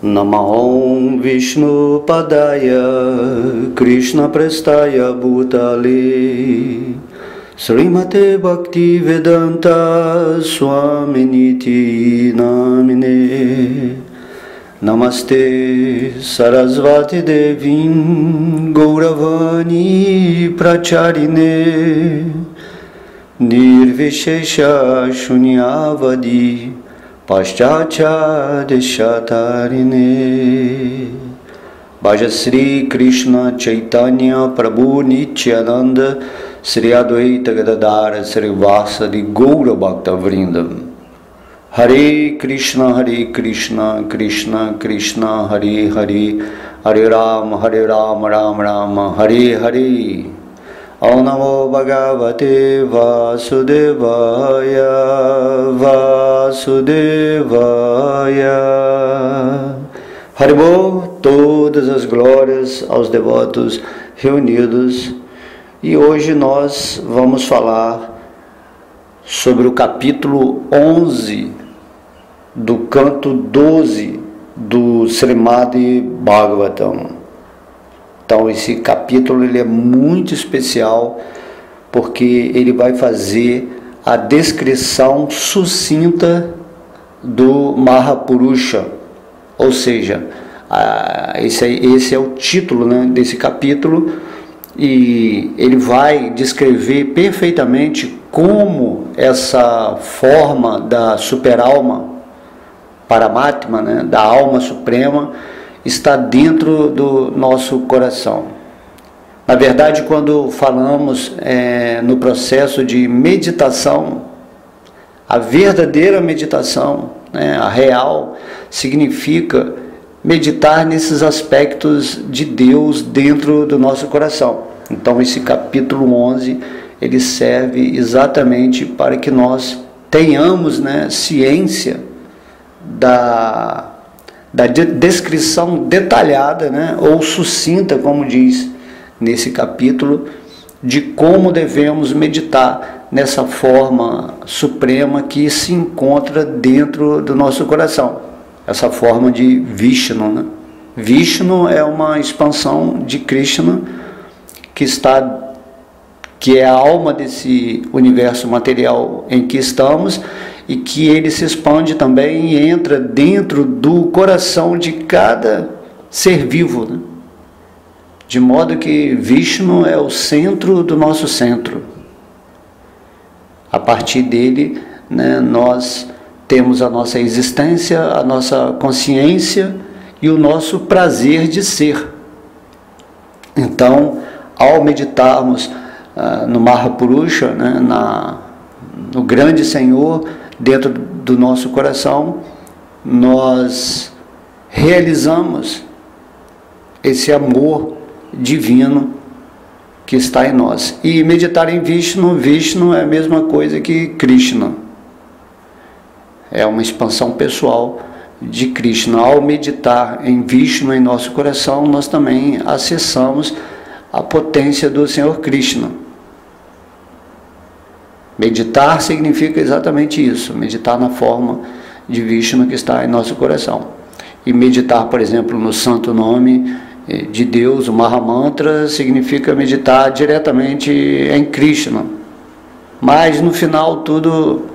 Namaham Vishnu Padaya Krishna Prestaya Bhutale Srimate Bhakti Vedanta Swaminiti Namine Namaste Sarasvati Devim Gauravani Pracharine Nirvishesha Shunyavadi Paschatya Deshatarine Bhaja Sri Krishna Chaitanya Prabhu Nityananda Sri Advaita Gadadara Sri Vasadi Gaura Bhakta Vrindam Hare Krishna Krishna Krishna Hare Hare Hare Rama Rama Rama Hare Hare Om Namo Bhagavate Vasudevaya Vasudevaya. Haribol, todas as glórias aos devotos reunidos. E hoje nós vamos falar sobre o capítulo 11 do canto 12 do Srimad Bhagavatam. Então esse capítulo ele é muito especial porque ele vai fazer a descrição sucinta do Mahapurusha, ou seja, esse é o título, né, desse capítulo, e ele vai descrever perfeitamente como essa forma da superalma, Paramatma, né, da alma suprema, está dentro do nosso coração. Na verdade, quando falamos no processo de meditação, a verdadeira meditação, né, a real, significa meditar nesses aspectos de Deus dentro do nosso coração. Então esse capítulo 11, ele serve exatamente para que nós tenhamos, né, ciência da descrição detalhada, né, ou sucinta, como diz nesse capítulo, de como devemos meditar nessa forma suprema que se encontra dentro do nosso coração, essa forma de Vishnu, né? Vishnu é uma expansão de Krishna que é a alma desse universo material em que estamos, e que ele se expande também e entra dentro do coração de cada ser vivo, né? De modo que Vishnu é o centro do nosso centro. A partir dele, né, nós temos a nossa existência, a nossa consciência e o nosso prazer de ser. Então, ao meditarmos no Mahapurusha, né, no grande Senhor, dentro do nosso coração, nós realizamos esse amor divino que está em nós. E meditar em Vishnu é a mesma coisa que Krishna. É uma expansão pessoal de Krishna. Ao meditar em Vishnu em nosso coração, nós também acessamos a potência do Senhor Krishna. Meditar significa exatamente isso, meditar na forma de Vishnu que está em nosso coração. E meditar, por exemplo, no santo nome de Deus, o Mahamantra, significa meditar diretamente em Krishna. Mas no final tudo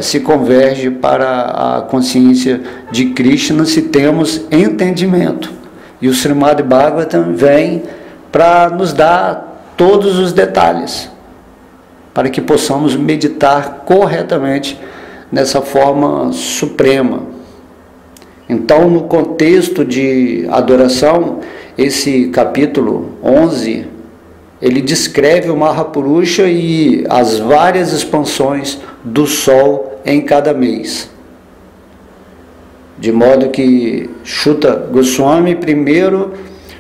se converge para a consciência de Krishna se temos entendimento. E o Srimad Bhagavatam vem para nos dar todos os detalhes, para que possamos meditar corretamente nessa forma suprema. Então, no contexto de adoração, esse capítulo 11, ele descreve o Mahapurusha e as várias expansões do Sol em cada mês. De modo que Shuta Goswami primeiro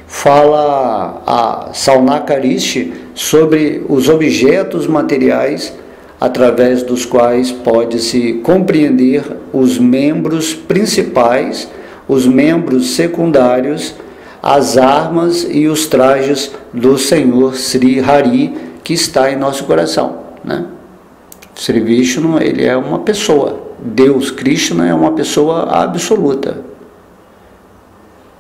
fala a Saunakarishi sobre os objetos materiais através dos quais pode-se compreender os membros principais, os membros secundários, as armas e os trajes do Senhor Sri Hari, que está em nosso coração, né? Sri Vishnu, ele é uma pessoa, Deus, Krishna é uma pessoa absoluta.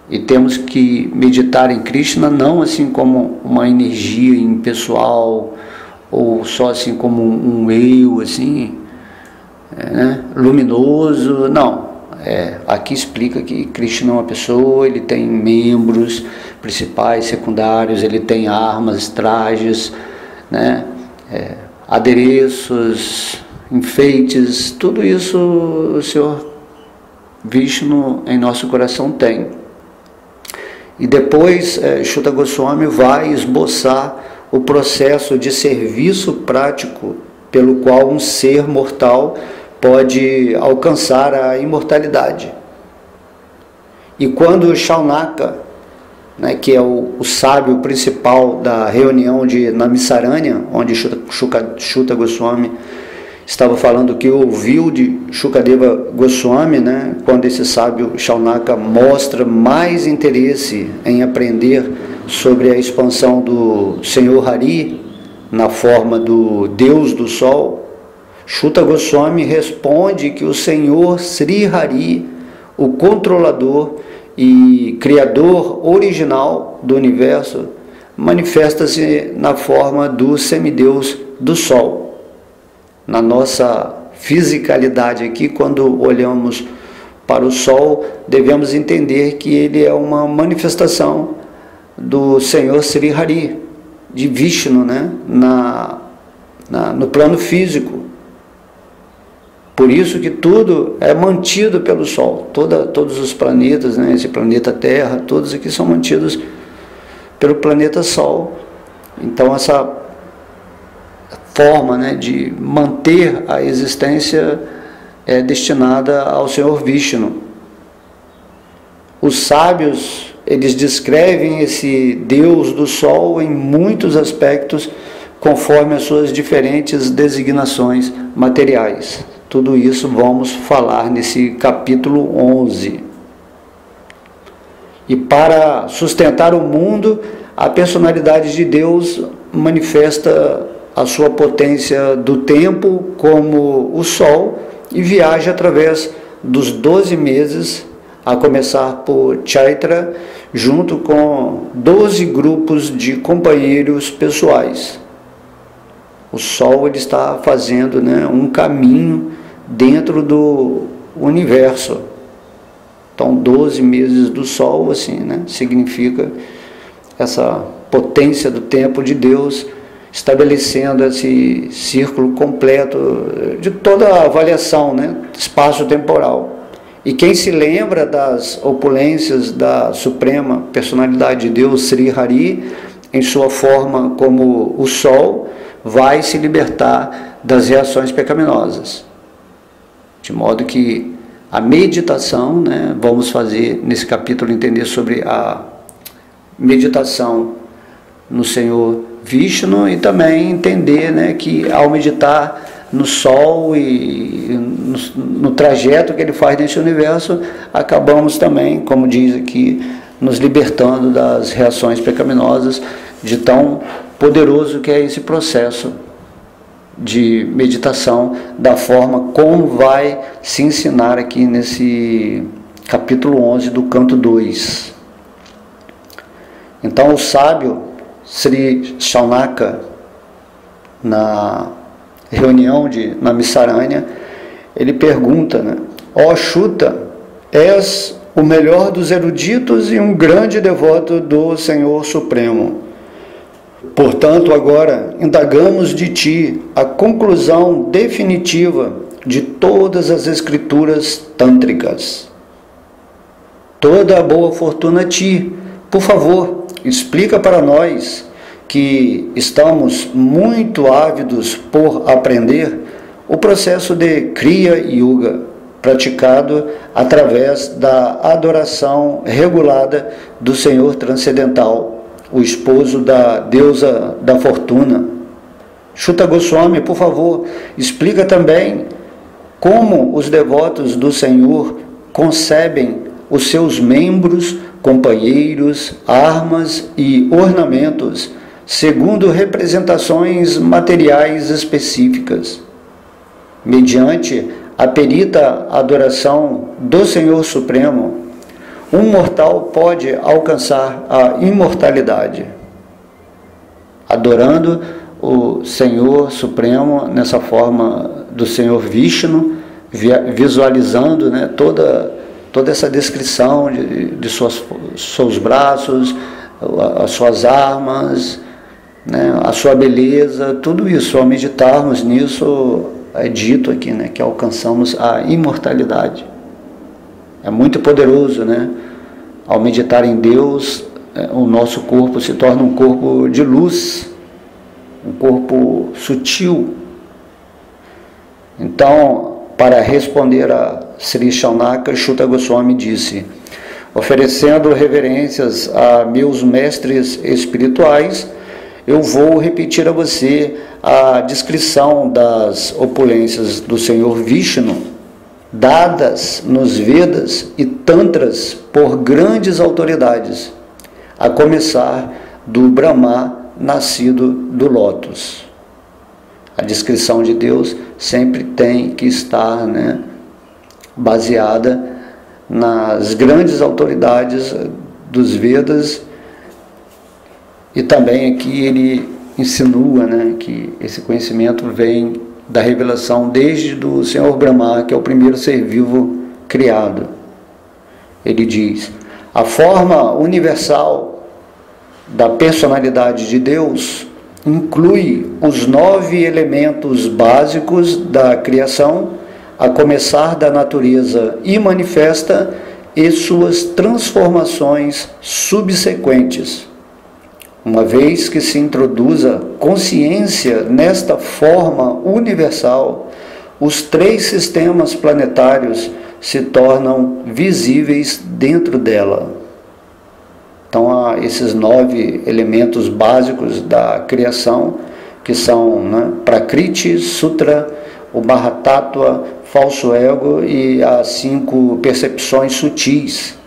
E temos que meditar em Krishna não assim como uma energia impessoal, ou só assim como um eu assim, né, luminoso. Não, aqui explica que Krishna é uma pessoa, ele tem membros principais, secundários, ele tem armas, trajes, né, adereços, enfeites, tudo isso o Senhor Vishnu em nosso coração tem. E depois Shuta Goswami vai esboçar o processo de serviço prático pelo qual um ser mortal pode alcançar a imortalidade. E quando Shaunaka, né, que é o sábio principal da reunião de Namisaranya, onde Shuta Goswami estava falando que ouviu de Shukadeva Goswami, né, quando esse sábio Shaunaka mostra mais interesse em aprender sobre a expansão do Senhor Hari na forma do Deus do Sol, Shuta Goswami responde que o Senhor Sri Hari, o controlador e criador original do universo, manifesta-se na forma do semideus do Sol. Na nossa fisicalidade aqui, quando olhamos para o Sol, devemos entender que ele é uma manifestação do Senhor Sri Hari, de Vishnu, né? No plano físico. Por isso que tudo é mantido pelo Sol, todos os planetas, né? Esse planeta Terra, todos aqui são mantidos pelo planeta Sol. Então essa forma, né, de manter a existência é destinada ao Senhor Vishnu. Os sábios, eles descrevem esse Deus do Sol em muitos aspectos, conforme as suas diferentes designações materiais. Tudo isso vamos falar nesse capítulo 11. E para sustentar o mundo, a personalidade de Deus manifesta a sua potência do tempo como o Sol e viaja através dos 12 meses, a começar por Chaitra, junto com 12 grupos de companheiros pessoais. O Sol ele está fazendo, né, um caminho dentro do universo. Então 12 meses do Sol assim, né, significa essa potência do tempo de Deus, estabelecendo esse círculo completo de toda a avaliação, né, espaço-temporal. E quem se lembra das opulências da Suprema Personalidade de Deus, Sri Hari, em sua forma como o Sol, vai se libertar das reações pecaminosas. De modo que a meditação, né, vamos fazer nesse capítulo entender sobre a meditação no Senhor Vishnu e também entender, né, que ao meditar no Sol e no trajeto que ele faz nesse universo, acabamos também, como diz aqui, nos libertando das reações pecaminosas, de tão poderoso que é esse processo de meditação, da forma como vai se ensinar aqui nesse capítulo 11 do canto 2. Então o sábio Sri Shaunaka, na reunião de Namisaranya, ele pergunta, né, ó Shuta, és o melhor dos eruditos e um grande devoto do Senhor Supremo. Portanto, agora indagamos de ti a conclusão definitiva de todas as escrituras tântricas. Toda a boa fortuna a ti, por favor, explica para nós, que estamos muito ávidos por aprender, o processo de Kriya Yuga, praticado através da adoração regulada do Senhor Transcendental, o esposo da deusa da fortuna. Shuta Goswami, por favor, explica também como os devotos do Senhor concebem os seus membros, companheiros, armas e ornamentos, segundo representações materiais específicas. Mediante a perita adoração do Senhor Supremo, um mortal pode alcançar a imortalidade, adorando o Senhor Supremo nessa forma do Senhor Vishnu, visualizando, né, toda essa descrição de seus braços, as suas armas, né, a sua beleza, tudo isso. Ao meditarmos nisso, é dito aqui, né, que alcançamos a imortalidade. É muito poderoso, né? Ao meditar em Deus, o nosso corpo se torna um corpo de luz, um corpo sutil. Então, para responder a Sri Shaunaka, Shuta Goswami disse: oferecendo reverências a meus mestres espirituais, eu vou repetir a você a descrição das opulências do Senhor Vishnu, dadas nos Vedas e Tantras por grandes autoridades, a começar do Brahma, nascido do Lótus. A descrição de Deus sempre tem que estar, né, baseada nas grandes autoridades dos Vedas, e também aqui ele insinua, né, que esse conhecimento vem da revelação desde do Senhor Brahma, que é o primeiro ser vivo criado. Ele diz: a forma universal da personalidade de Deus inclui os 9 elementos básicos da criação, a começar da natureza imanifesta e suas transformações subsequentes. Uma vez que se introduza consciência nesta forma universal, os 3 sistemas planetários se tornam visíveis dentro dela. Então, há esses 9 elementos básicos da criação, que são, né, Prakriti, Sutra, o Mahatattva, falso ego e as 5 percepções sutis.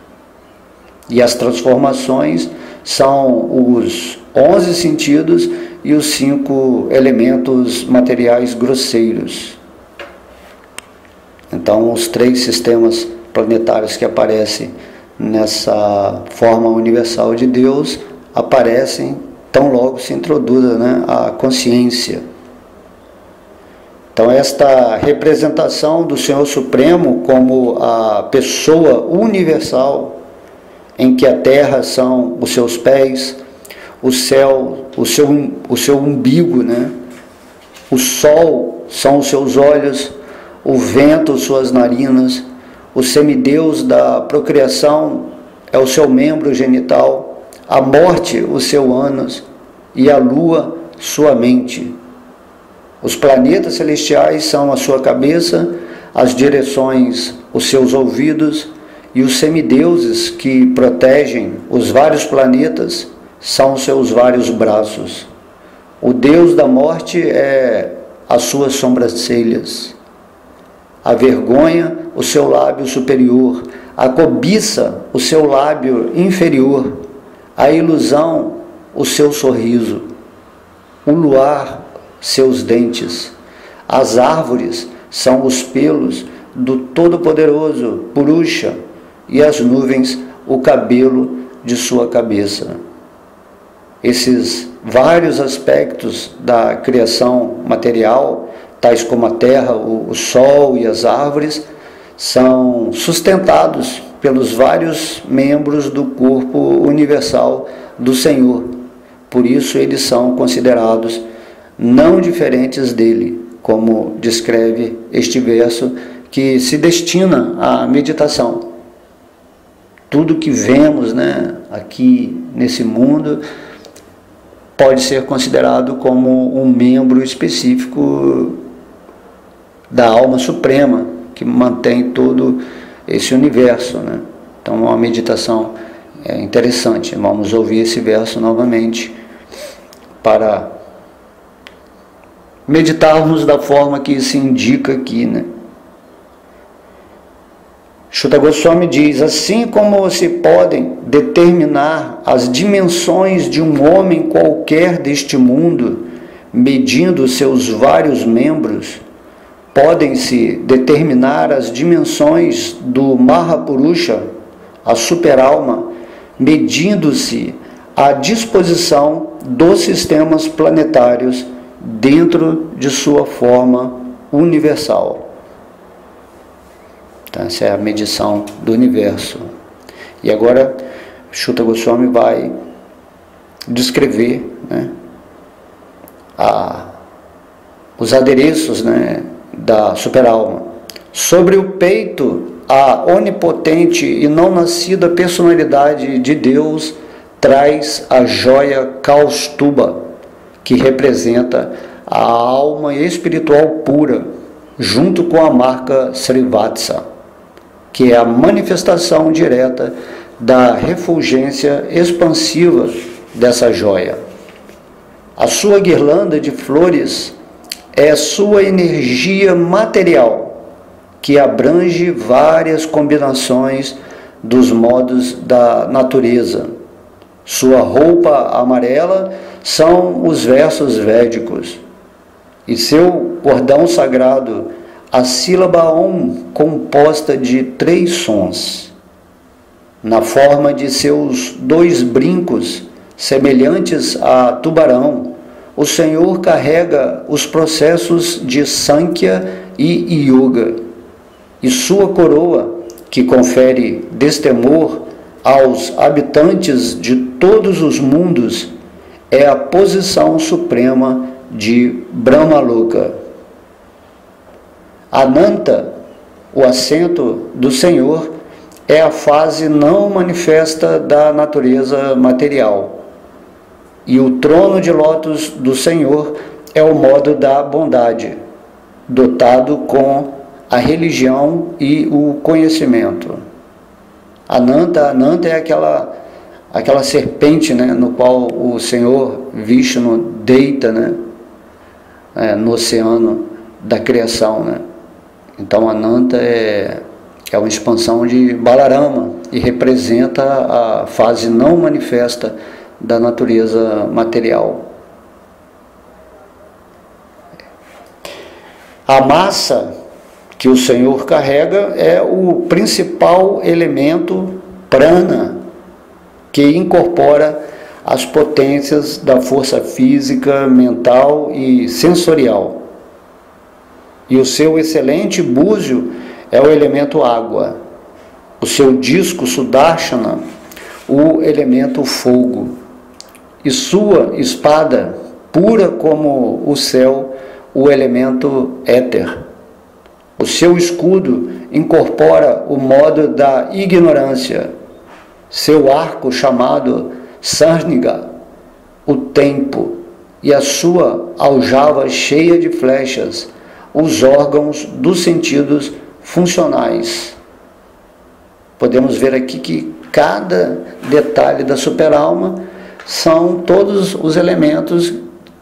E as transformações são os 11 sentidos e os 5 elementos materiais grosseiros. Então, os 3 sistemas planetários que aparecem nessa forma universal de Deus aparecem tão logo se introduza, né, a consciência. Então, esta representação do Senhor Supremo como a pessoa universal, em que a terra são os seus pés, o céu, o seu umbigo, né? O sol são os seus olhos, o vento, suas narinas, o semideus da procriação é o seu membro genital, a morte, o seu ânus, e a lua, sua mente. Os planetas celestiais são a sua cabeça, as direções, os seus ouvidos, e os semideuses que protegem os vários planetas são os seus vários braços. O deus da morte é as suas sobrancelhas. A vergonha, o seu lábio superior. A cobiça, o seu lábio inferior. A ilusão, o seu sorriso. O luar, seus dentes. As árvores são os pelos do Todo-Poderoso, Purusha, e as nuvens, o cabelo de sua cabeça. Esses vários aspectos da criação material, tais como a terra, o sol e as árvores, são sustentados pelos vários membros do corpo universal do Senhor. Por isso eles são considerados não diferentes dele, como descreve este verso que se destina à meditação. Tudo que vemos, né, aqui nesse mundo pode ser considerado como um membro específico da alma suprema que mantém todo esse universo, né? Então, uma meditação interessante. Vamos ouvir esse verso novamente para meditarmos da forma que se indica aqui, né? Shuta Goswami diz: assim como se podem determinar as dimensões de um homem qualquer deste mundo, medindo seus vários membros, podem-se determinar as dimensões do Mahapurusha, a superalma, medindo-se à disposição dos sistemas planetários dentro de sua forma universal. Então, essa é a medição do universo. E agora, Shuta Goswami vai descrever, né, os adereços, né, da superalma. Sobre o peito, a onipotente e não nascida personalidade de Deus traz a joia Kaustuba, que representa a alma espiritual pura, junto com a marca Srivatsa, que é a manifestação direta da refulgência expansiva dessa joia. A sua guirlanda de flores é sua energia material, que abrange várias combinações dos modos da natureza. Sua roupa amarela são os versos védicos, e seu cordão sagrado, a sílaba Om, composta de 3 sons. Na forma de seus 2 brincos, semelhantes a tubarão, o Senhor carrega os processos de Sankhya e Yoga, e sua coroa, que confere destemor aos habitantes de todos os mundos, é a posição suprema de Brahmaloka. Ananta, o assento do Senhor, é a fase não manifesta da natureza material, e o trono de lótus do Senhor é o modo da bondade, dotado com a religião e o conhecimento. Ananta é aquela serpente, né, no qual o Senhor Vishnu deita, né, no oceano da criação, né? Então Ananta é uma expansão de Balarama e representa a fase não manifesta da natureza material. A massa que o Senhor carrega é o principal elemento prana, que incorpora as potências da força física, mental e sensorial. E o seu excelente búzio é o elemento água. O seu disco Sudarshana, o elemento fogo. E sua espada, pura como o céu, o elemento éter. O seu escudo incorpora o modo da ignorância. Seu arco, chamado Sarniga, o tempo, e a sua aljava cheia de flechas, os órgãos dos sentidos funcionais. Podemos ver aqui que cada detalhe da superalma são todos os elementos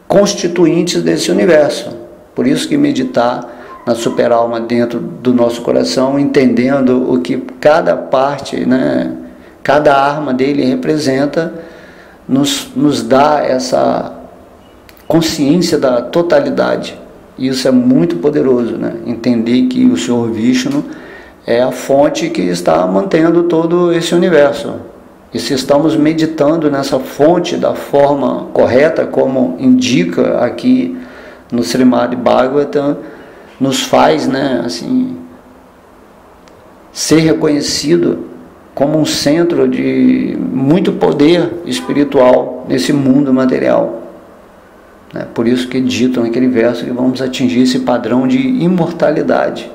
constituintes desse universo. Por isso que meditar na superalma dentro do nosso coração, entendendo o que cada parte, né, cada arma dele representa, nos dá essa consciência da totalidade. E isso é muito poderoso, né? Entender que o Senhor Vishnu é a fonte que está mantendo todo esse universo. E se estamos meditando nessa fonte da forma correta, como indica aqui no Srimad Bhagavatam, nos faz, né, assim, ser reconhecido como um centro de muito poder espiritual nesse mundo material. Por isso que ditam naquele verso que vamos atingir esse padrão de imortalidade.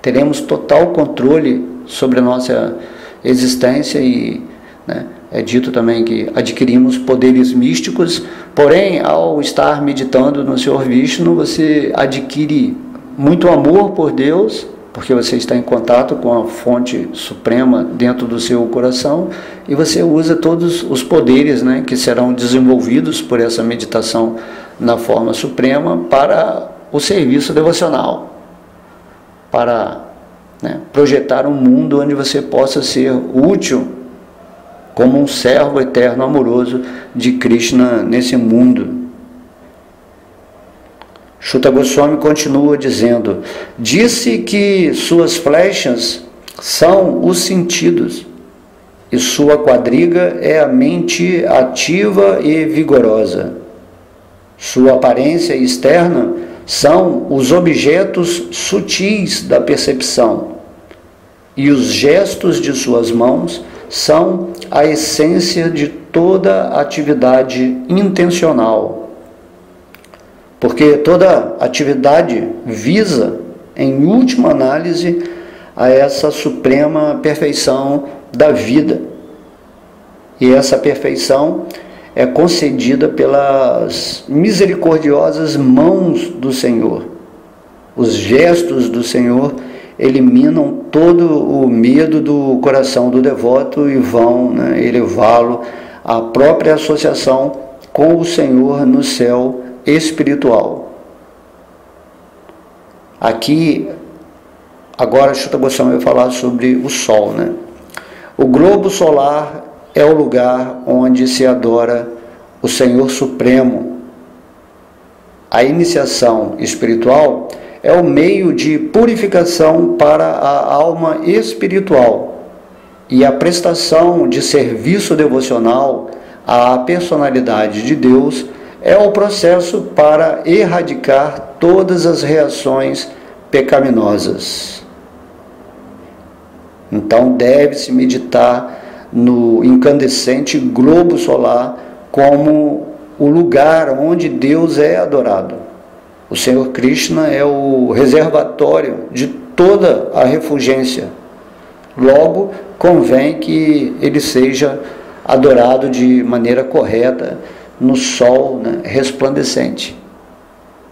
Teremos total controle sobre a nossa existência e, né, é dito também que adquirimos poderes místicos, porém, ao estar meditando no Senhor Vishnu, você adquire muito amor por Deus, porque você está em contato com a fonte suprema dentro do seu coração, e você usa todos os poderes, né, que serão desenvolvidos por essa meditação na forma suprema para o serviço devocional, para, né, projetar um mundo onde você possa ser útil como um servo eterno amoroso de Krishna nesse mundo. Shuta Goswami continua dizendo: disse que suas flechas são os sentidos, e sua quadriga é a mente ativa e vigorosa. Sua aparência externa são os objetos sutis da percepção, e os gestos de suas mãos são a essência de toda atividade intencional, porque toda atividade visa, em última análise, a essa suprema perfeição da vida. E essa perfeição é concedida pelas misericordiosas mãos do Senhor. Os gestos do Senhor eliminam todo o medo do coração do devoto e vão, elevá-lo à própria associação com o Senhor no céu espiritual. Aqui, agora, Chuta Goswami vai falar sobre o Sol, O globo solar é o lugar onde se adora o Senhor Supremo. A iniciação espiritual é o meio de purificação para a alma espiritual, e a prestação de serviço devocional à personalidade de Deus é o processo para erradicar todas as reações pecaminosas. Então deve-se meditar no incandescente globo solar como o lugar onde Deus é adorado. O Senhor Krishna é o reservatório de toda a refulgência. Logo, convém que ele seja adorado de maneira correta no sol resplandecente.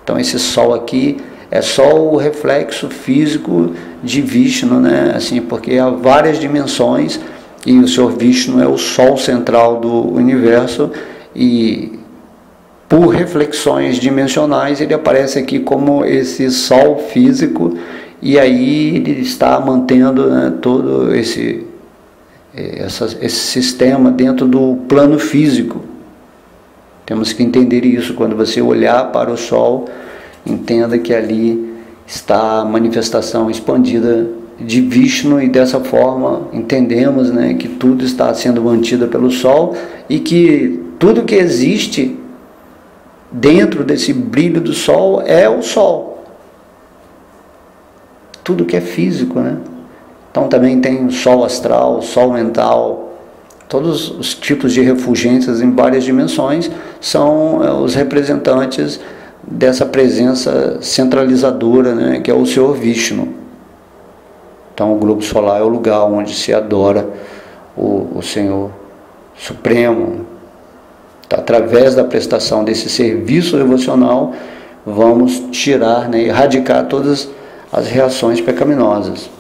Então esse sol aqui é só o reflexo físico de Vishnu, assim, porque há várias dimensões e o Senhor Vishnu é o sol central do universo, e por reflexões dimensionais ele aparece aqui como esse sol físico, e aí ele está mantendo todo esse sistema dentro do plano físico. Temos que entender isso. Quando você olhar para o sol, entenda que ali está a manifestação expandida de Vishnu, e dessa forma entendemos que tudo está sendo mantido pelo sol, e que tudo que existe dentro desse brilho do sol é o sol. Tudo que é físico, Então também tem o sol astral, o sol mental, todos os tipos de refulgências em várias dimensões são os representantes dessa presença centralizadora, que é o Senhor Vishnu. Então o globo solar é o lugar onde se adora o Senhor Supremo. Então, através da prestação desse serviço devocional, vamos tirar, erradicar todas as reações pecaminosas.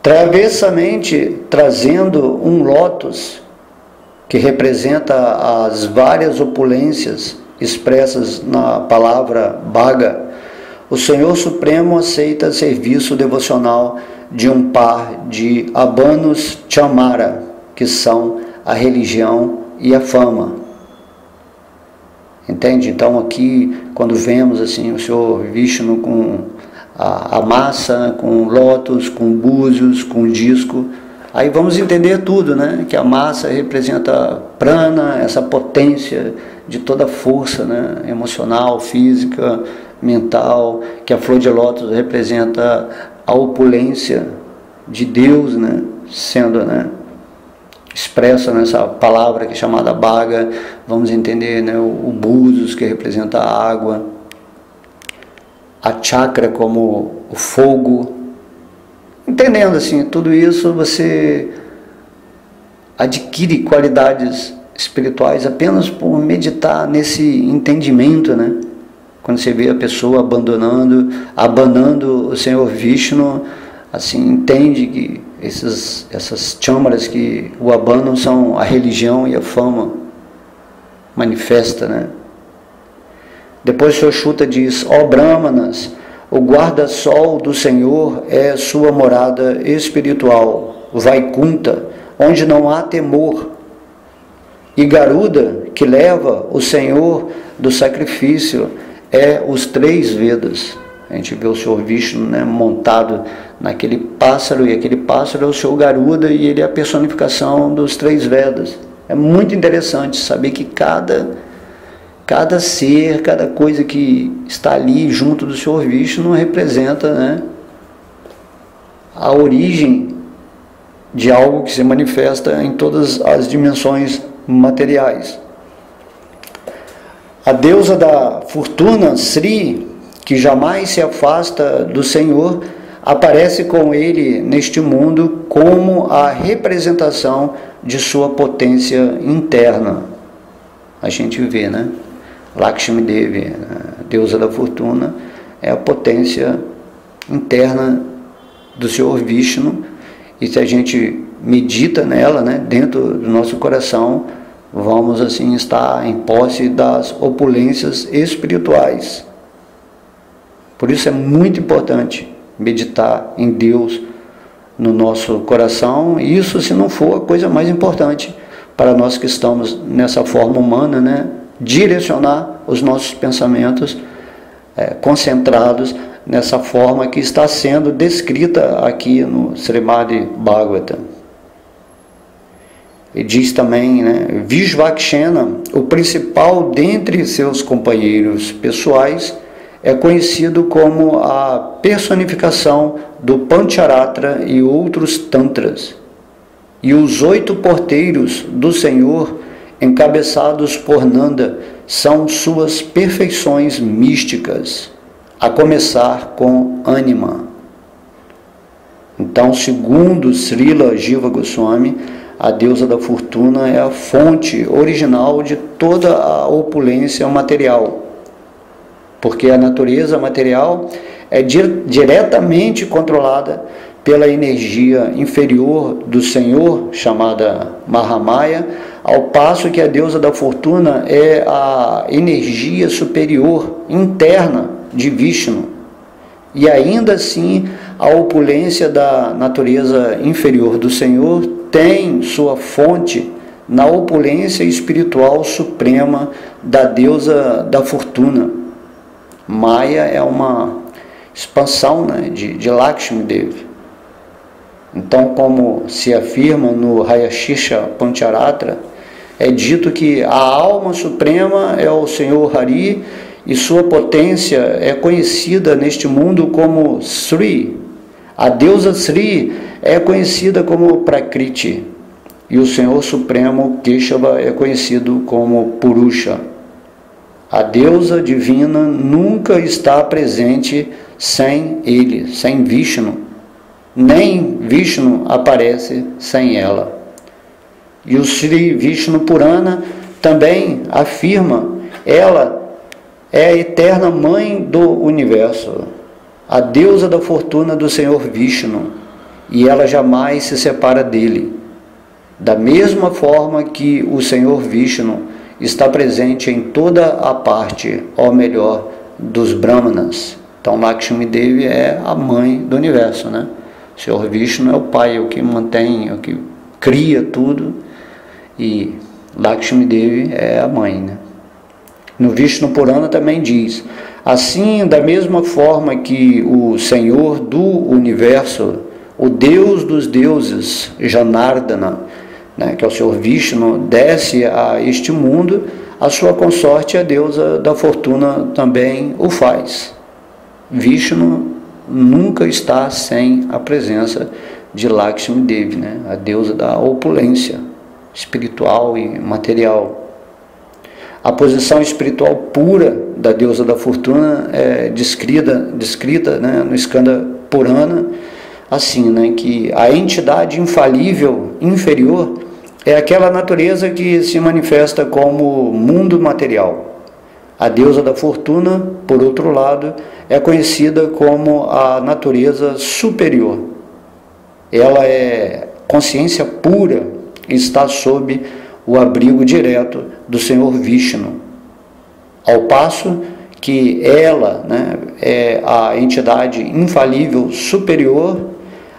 Travessamente, trazendo um lótus que representa as várias opulências expressas na palavra Bhaga, o Senhor Supremo aceita serviço devocional de um par de abanos chamara, que são a religião e a fama. Entende? Então aqui, quando vemos assim o Senhor Vishnu com a massa, com lótus, com búzios, com disco, aí vamos entender tudo, que a massa representa prana, essa potência de toda a força, emocional, física, mental, que a flor de lótus representa a opulência de Deus, sendo expressa nessa palavra que é chamada Bhaga. Vamos entender o búzios, que representa a água, a chakra como o fogo. Entendendo assim tudo isso, você adquire qualidades espirituais apenas por meditar nesse entendimento, Quando você vê a pessoa abanando o Senhor Vishnu, assim, entende que essas chamaras que o abanam são a religião e a fama manifesta, Depois o Senhor Chuta diz: ó Brahmanas, o guarda-sol do Senhor é sua morada espiritual, Vaikunta, onde não há temor. E Garuda, que leva o Senhor do sacrifício, é os 3 Vedas. A gente vê o Senhor Vishnu montado naquele pássaro, e aquele pássaro é o Senhor Garuda e ele é a personificação dos 3 Vedas. É muito interessante saber que cada ser, cada coisa que está ali junto do Senhor Vishnu representa, né, a origem de algo que se manifesta em todas as dimensões materiais. A deusa da fortuna, Sri, que jamais se afasta do Senhor, aparece com ele neste mundo como a representação de sua potência interna. A gente vê, né? Lakshmi Devi, a deusa da fortuna, é a potência interna do Senhor Vishnu, e se a gente medita nela, né, dentro do nosso coração, vamos assim estar em posse das opulências espirituais. Por isso é muito importante meditar em Deus no nosso coração, e isso, se não for a coisa mais importante para nós que estamos nessa forma humana, né, direcionar os nossos pensamentos concentrados nessa forma que está sendo descrita aqui no Srimad Bhagavatam. E diz também, né, Vishvakshena, o principal dentre seus companheiros pessoais, é conhecido como a personificação do Pancharatra e outros tantras. E os 8 porteiros do Senhor, encabeçados por Nanda, são suas perfeições místicas, a começar com Anima. Então, segundo Srila Jiva Goswami, a deusa da fortuna é a fonte original de toda a opulência material, porque a natureza material é diretamente controlada pela energia inferior do Senhor, chamada Mahamaya, ao passo que a deusa da fortuna é a energia superior interna de Vishnu. E ainda assim, a opulência da natureza inferior do Senhor tem sua fonte na opulência espiritual suprema da deusa da fortuna. Maya é uma expansão, né, de Lakshmi Devi. Então, como se afirma no Hayashisha Pancharatra, é dito que a alma suprema é o Senhor Hari e sua potência é conhecida neste mundo como Sri. A deusa Sri é conhecida como Prakriti e o Senhor Supremo Keshava é conhecido como Purusha. A deusa divina nunca está presente sem ele, sem Vishnu. Nem Vishnu aparece sem ela. E o Sri Vishnu Purana também afirma, ela é a eterna mãe do universo, a deusa da fortuna do Senhor Vishnu, e ela jamais se separa dele. Da mesma forma que o Senhor Vishnu está presente em toda a parte, ou melhor, dos Brahmanas. Então Lakshmi Devi é a mãe do universo, né? O Senhor Vishnu é o pai, é o que mantém, é o que cria tudo, e Lakshmi Devi é a mãe, né? No Vishnu Purana também diz, assim, da mesma forma que o Senhor do universo, o Deus dos deuses, Janardana, né, que é o Senhor Vishnu, desce a este mundo, a sua consorte, a deusa da fortuna, também o faz. Vishnu nunca está sem a presença de Lakshmi Devi, né, a deusa da opulência espiritual e material. A posição espiritual pura da deusa da fortuna é descrita, né, no Skanda Purana, assim, né, que a entidade infalível inferior é aquela natureza que se manifesta como mundo material. A deusa da fortuna, por outro lado, é conhecida como a natureza superior. Ela é consciência pura e está sob o abrigo direto do Senhor Vishnu. Ao passo que ela, né, é a entidade infalível superior,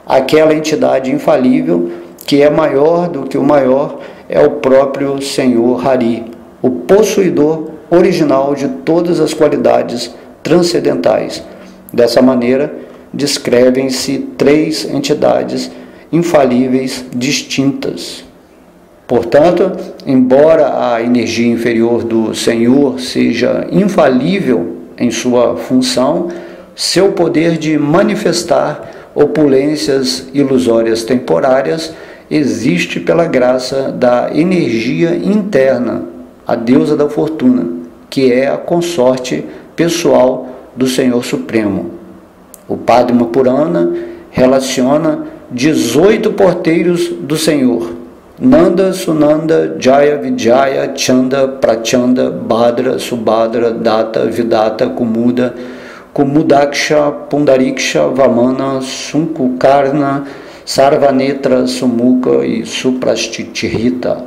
aquela entidade infalível que é maior do que o maior é o próprio Senhor Hari, o possuidor original de todas as qualidades transcendentais. Dessa maneira, descrevem-se 3 entidades infalíveis distintas. Portanto, embora a energia inferior do Senhor seja infalível em sua função, seu poder de manifestar opulências ilusórias temporárias existe pela graça da energia interna, a deusa da fortuna, que é a consorte pessoal do Senhor Supremo. O Padma Purana relaciona 18 porteiros do Senhor: Nanda, Sunanda, Jaya, Vijaya, Chanda, Prachanda, Bhadra, Subhadra, Data, Vidata, Kumuda, Kumudaksha, Pundariksha, Vamana, Sunkukarna, Sarvanetra, Sumukha e Suprastithita.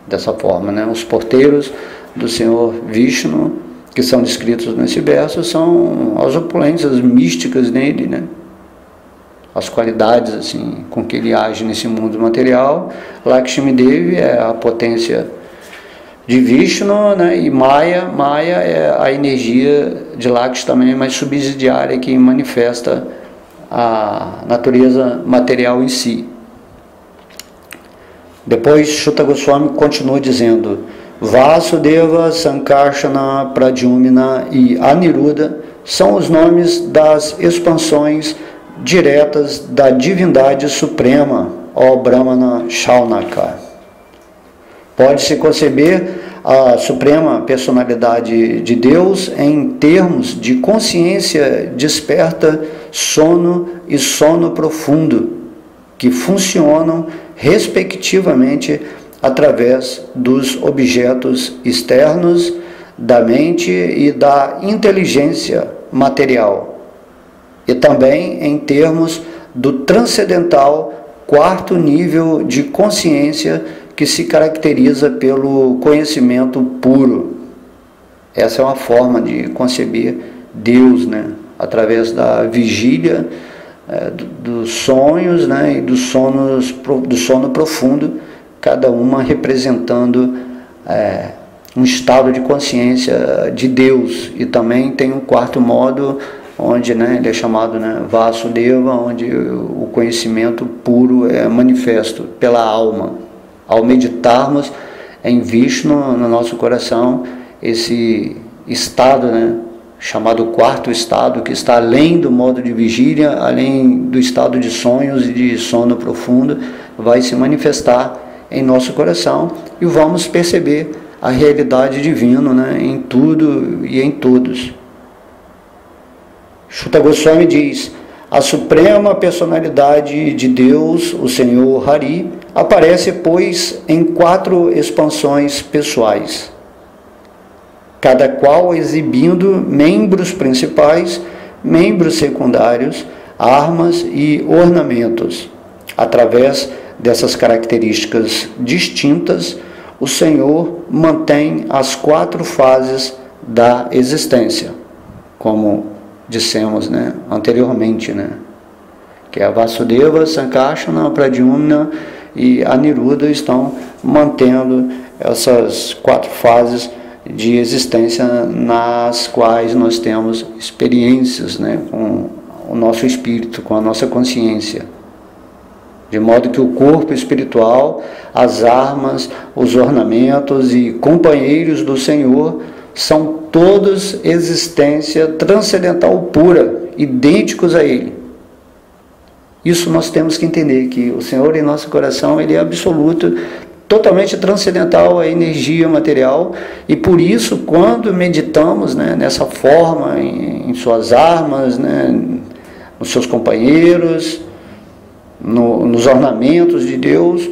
Dessa forma, né? Os porteiros do Senhor Vishnu, que são descritos nesse verso, são as opulências místicas nele, né? As qualidades assim com que ele age nesse mundo material. Lakshmi Devi é a potência de Vishnu, né? E Maya é a energia de Lakshmi também, mas subsidiária, que manifesta a natureza material em si. Depois Shuta Goswami continua dizendo: Vasudeva, Sankarsana, Pradyumna e Aniruddha são os nomes das expansões diretas da divindade suprema, ó Brahmana Shaunaka. Pode-se conceber a suprema personalidade de Deus em termos de consciência desperta, sono e sono profundo, que funcionam respectivamente através dos objetos externos, da mente e da inteligência material, e também em termos do transcendental quarto nível de consciência, que se caracteriza pelo conhecimento puro. Essa é uma forma de conceber Deus, né? Através da vigília, dos sonhos, né? E do sono profundo, cada uma representando um estado de consciência de Deus. E também tem um quarto modo, onde, né, ele é chamado, né, Vasudeva, onde o conhecimento puro é manifesto pela alma. Ao meditarmos em Vishnu no nosso coração, esse estado, né, chamado quarto estado, que está além do modo de vigília, além do estado de sonhos e de sono profundo, vai se manifestar em nosso coração e vamos perceber a realidade divina, né, em tudo e em todos. Shuta Goswami diz: a suprema personalidade de Deus, o Senhor Hari, aparece, pois, em 4 expansões pessoais, cada qual exibindo membros principais, membros secundários, armas e ornamentos. Através dessas características distintas, o Senhor mantém as 4 fases da existência, como dissemos, né, anteriormente, né, que a Vasudeva, Sankarsana, Pradyumna e Aniruddha estão mantendo essas 4 fases de existência, nas quais nós temos experiências, né, com o nosso espírito, com a nossa consciência. De modo que o corpo espiritual, as armas, os ornamentos e companheiros do Senhor são todos existência transcendental pura, idênticos a Ele. Isso nós temos que entender, que o Senhor em nosso coração, Ele é absoluto, totalmente transcendental à energia material, e por isso, quando meditamos, né, nessa forma, em suas armas, né, nos seus companheiros, nos ornamentos de Deus,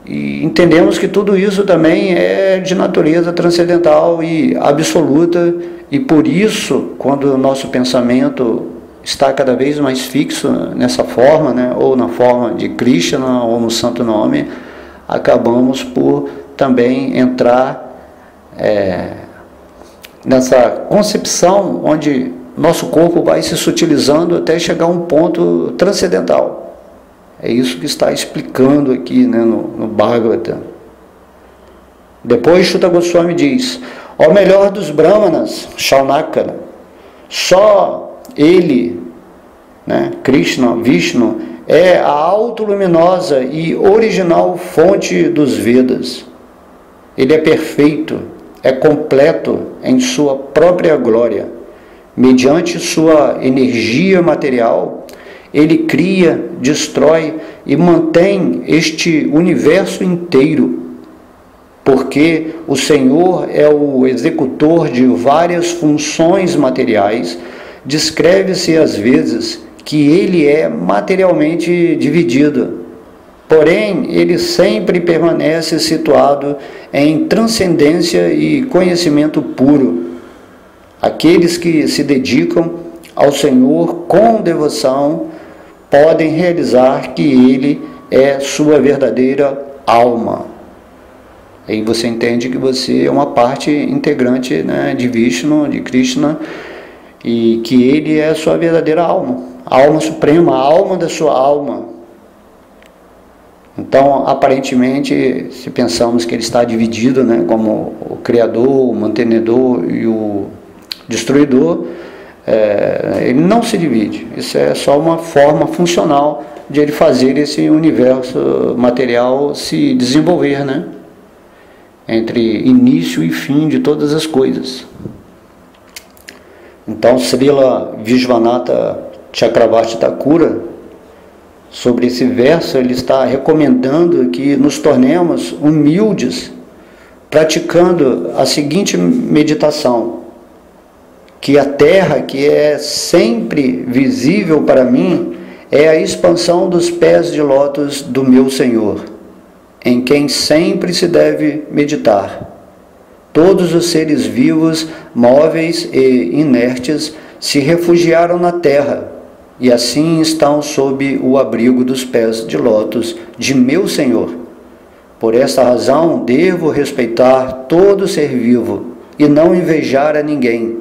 e entendemos que tudo isso também é de natureza transcendental e absoluta, e por isso, quando o nosso pensamento está cada vez mais fixo nessa forma, né, ou na forma de Krishna, ou no santo nome, acabamos por também entrar nessa concepção onde nosso corpo vai se sutilizando até chegar a um ponto transcendental. É isso que está explicando aqui, né, no Bhagavata. Depois Shuta Goswami diz: ó melhor dos Brahmanas, Shaunaka, só ele, né, Krishna, Vishnu, é a autoluminosa e original fonte dos Vedas. Ele é perfeito, é completo em sua própria glória. Mediante sua energia material, ele cria, destrói e mantém este universo inteiro, porque o Senhor é o executor de várias funções materiais. Descreve-se às vezes que ele é materialmente dividido, porém ele sempre permanece situado em transcendência e conhecimento puro. Aqueles que se dedicam ao Senhor com devoção podem realizar que ele é sua verdadeira alma. Aí você entende que você é uma parte integrante, né, de Vishnu, de Krishna, e que ele é a sua verdadeira alma, a alma suprema, a alma da sua alma. Então, aparentemente, se pensamos que ele está dividido, né, como o Criador, o Mantenedor e o Destruidor, ele não se divide. Isso é só uma forma funcional de ele fazer esse universo material se desenvolver, né, entre início e fim de todas as coisas. Então, Srila Vishwanatha Chakravarti Thakura, sobre esse verso, ele está recomendando que nos tornemos humildes, praticando a seguinte meditação: que a terra que é sempre visível para mim é a expansão dos pés de lótus do meu Senhor, em quem sempre se deve meditar. Todos os seres vivos, móveis e inertes se refugiaram na terra, e assim estão sob o abrigo dos pés de lótus de meu Senhor. Por esta razão, devo respeitar todo ser vivo e não invejar a ninguém.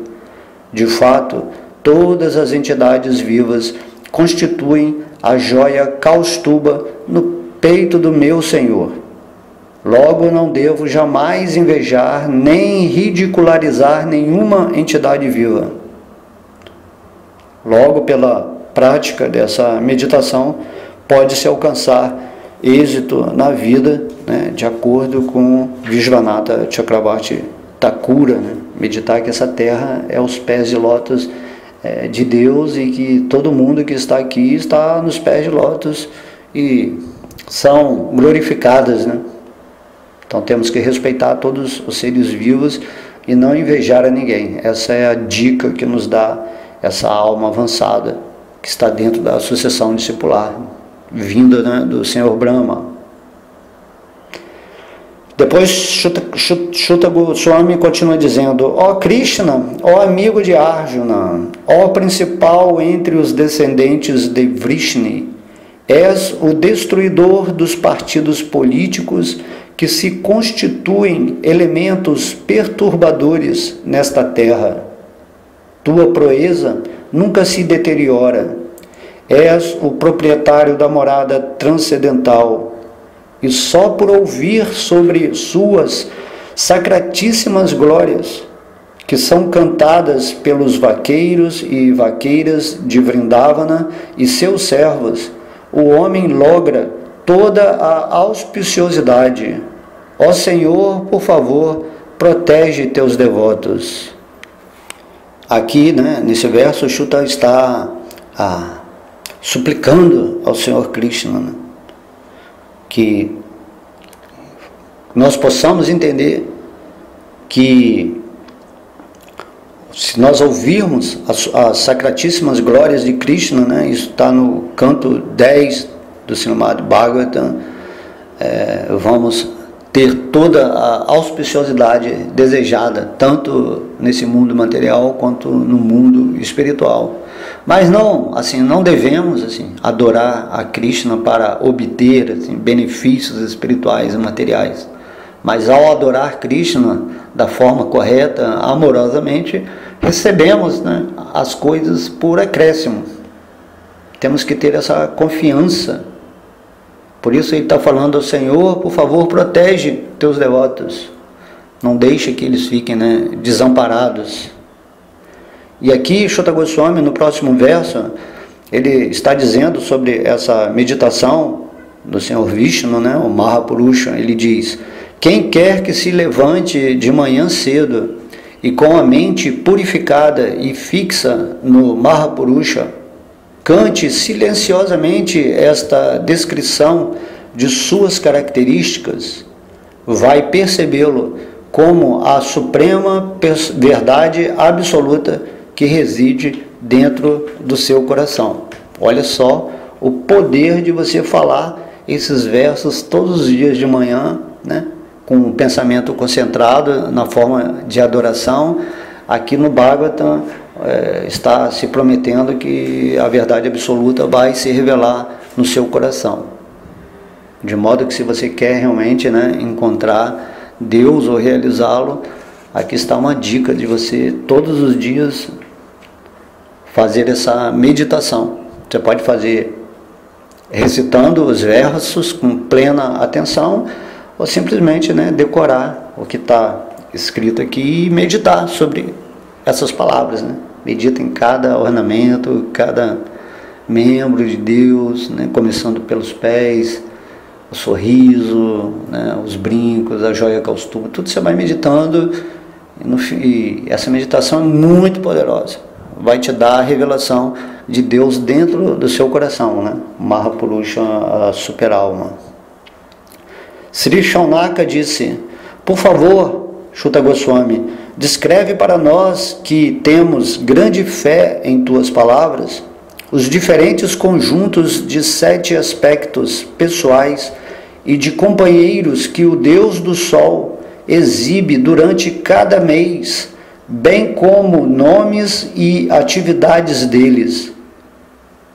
De fato, todas as entidades vivas constituem a joia Kaustuba no peito do meu Senhor. Logo, não devo jamais invejar nem ridicularizar nenhuma entidade viva. Logo, pela prática dessa meditação, pode-se alcançar êxito na vida, né, de acordo com Vishwanatha Chakravarti Thakura, né? Meditar que essa terra é os pés de lótus de Deus, e que todo mundo que está aqui está nos pés de lótus e são glorificadas, né? Então temos que respeitar todos os seres vivos e não invejar a ninguém. Essa é a dica que nos dá essa alma avançada que está dentro da sucessão discipular, vinda, né, do Senhor Brahma. Depois Shuta Goswami continua dizendo: ó Krishna, ó amigo de Arjuna, ó principal entre os descendentes de Vrishni, és o destruidor dos partidos políticos que se constituem elementos perturbadores nesta terra. Tua proeza nunca se deteriora. És o proprietário da morada transcendental, e só por ouvir sobre suas sacratíssimas glórias, que são cantadas pelos vaqueiros e vaqueiras de Vrindavana e seus servos, o homem logra toda a auspiciosidade. Ó Senhor, por favor, protege teus devotos. Aqui, né, nesse verso, Shuta está suplicando ao Senhor Krishna, né, que nós possamos entender que, se nós ouvirmos as sacratíssimas glórias de Krishna, né, isso está no canto 10 do Srimad Bhagavatam, vamos ter toda a auspiciosidade desejada, tanto nesse mundo material quanto no mundo espiritual. Mas não devemos adorar a Krishna para obter benefícios espirituais e materiais. Mas ao adorar Krishna da forma correta, amorosamente, recebemos, né, as coisas por acréscimo. Temos que ter essa confiança. Por isso ele está falando ao Senhor: por favor, protege teus devotos. Não deixe que eles fiquem, né, desamparados. E aqui, Shuta Goswami, no próximo verso, ele está dizendo sobre essa meditação do Senhor Vishnu, né, o Mahapurusha. Ele diz: quem quer que se levante de manhã cedo e com a mente purificada e fixa no Mahapurusha, cante silenciosamente esta descrição de suas características, vai percebê-lo como a suprema verdade absoluta que reside dentro do seu coração. Olha só o poder de você falar esses versos todos os dias de manhã, né, com um pensamento concentrado na forma de adoração. Aqui no Bhagavatam está se prometendo que a verdade absoluta vai se revelar no seu coração. De modo que, se você quer realmente, né, encontrar Deus ou realizá-lo, aqui está uma dica de você todos os dias fazer essa meditação. Você pode fazer recitando os versos com plena atenção, ou simplesmente, né, decorar o que está escrito aqui e meditar sobre essas palavras, né? Medita em cada ornamento, cada membro de Deus, né, começando pelos pés, o sorriso, né, os brincos, a joia costuma, tudo você vai meditando, e essa meditação é muito poderosa, vai te dar a revelação de Deus dentro do seu coração, né? Mahapurusha, a super-alma. Sri Shaunaka disse: por favor, Shuta Goswami, descreve para nós que temos grande fé em tuas palavras os diferentes conjuntos de 7 aspectos pessoais e de companheiros que o Deus do Sol exibe durante cada mês, bem como nomes e atividades deles.